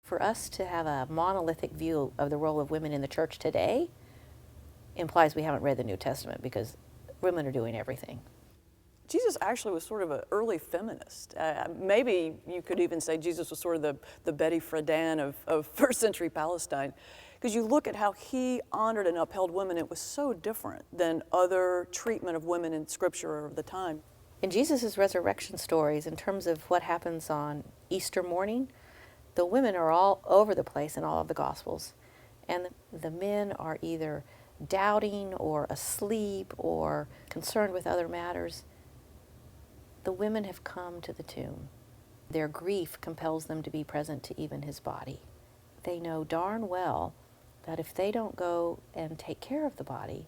For us to have a monolithic view of the role of women in the church today implies we haven't read the New Testament, because women are doing everything. Jesus actually was sort of an early feminist. Maybe you could even say Jesus was sort of the Betty Friedan of first century Palestine. Because you look at how he honored and upheld women, it was so different than other treatment of women in Scripture of the time. In Jesus' resurrection stories, in terms of what happens on Easter morning, the women are all over the place in all of the Gospels. And the men are either doubting or asleep or concerned with other matters. The women have come to the tomb. Their grief compels them to be present to even his body. They know darn well that if they don't go and take care of the body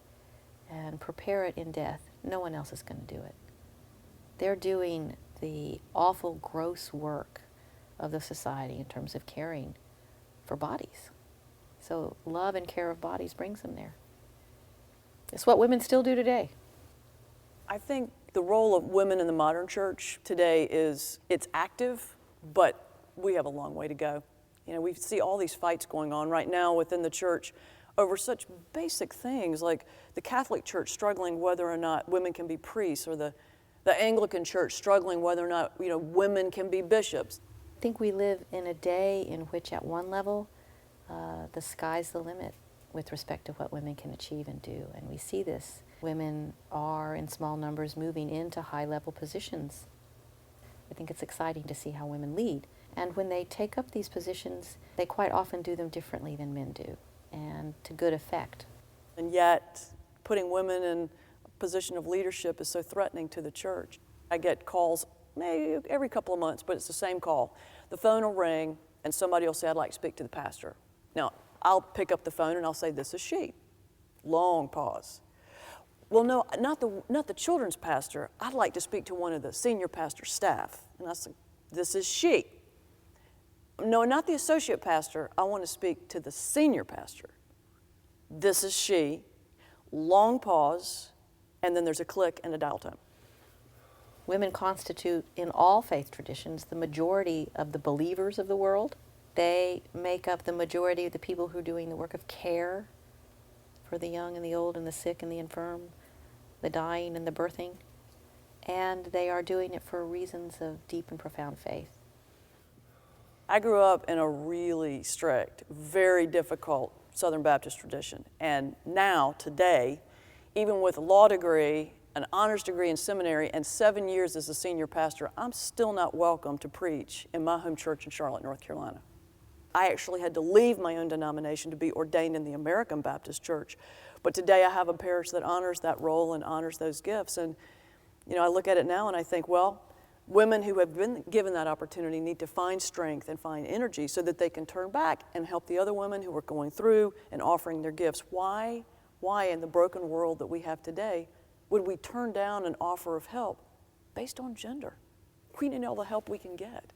and prepare it in death, no one else is going to do it. They're doing the awful, gross work of the society in terms of caring for bodies. So love and care of bodies brings them there. It's what women still do today. I think the role of women in the modern church today it's active, but we have a long way to go. You know, we see all these fights going on right now within the church over such basic things, like the Catholic Church struggling whether or not women can be priests, or the Anglican Church struggling whether or not, women can be bishops. I think we live in a day in which at one level, the sky's the limit with respect to what women can achieve and do. And we see this. Women are, in small numbers, moving into high-level positions. I think it's exciting to see how women lead. And when they take up these positions, they quite often do them differently than men do, and to good effect. And yet, putting women in a position of leadership is so threatening to the church. I get calls maybe every couple of months, but it's the same call. The phone will ring, and somebody will say, "I'd like to speak to the pastor." Now, I'll pick up the phone and I'll say, "This is she." Long pause. "Well, no, not the children's pastor. I'd like to speak to one of the senior pastor's staff." And I said, "This is she." "No, not the associate pastor. I want to speak to the senior pastor." "This is she." Long pause, and then there's a click and a dial tone. Women constitute, in all faith traditions, the majority of the believers of the world. They make up the majority of the people who are doing the work of care for the young and the old and the sick and the infirm, the dying and the birthing. And they are doing it for reasons of deep and profound faith. I grew up in a really strict, very difficult Southern Baptist tradition. And now, today, even with a law degree, an honors degree in seminary, and 7 years as a senior pastor, I'm still not welcome to preach in my home church in Charlotte, North Carolina. I actually had to leave my own denomination to be ordained in the American Baptist Church. But today I have a parish that honors that role and honors those gifts. And, I look at it now and I think, well, women who have been given that opportunity need to find strength and find energy so that they can turn back and help the other women who are going through and offering their gifts. Why in the broken world that we have today would we turn down an offer of help based on gender? We need all the help we can get.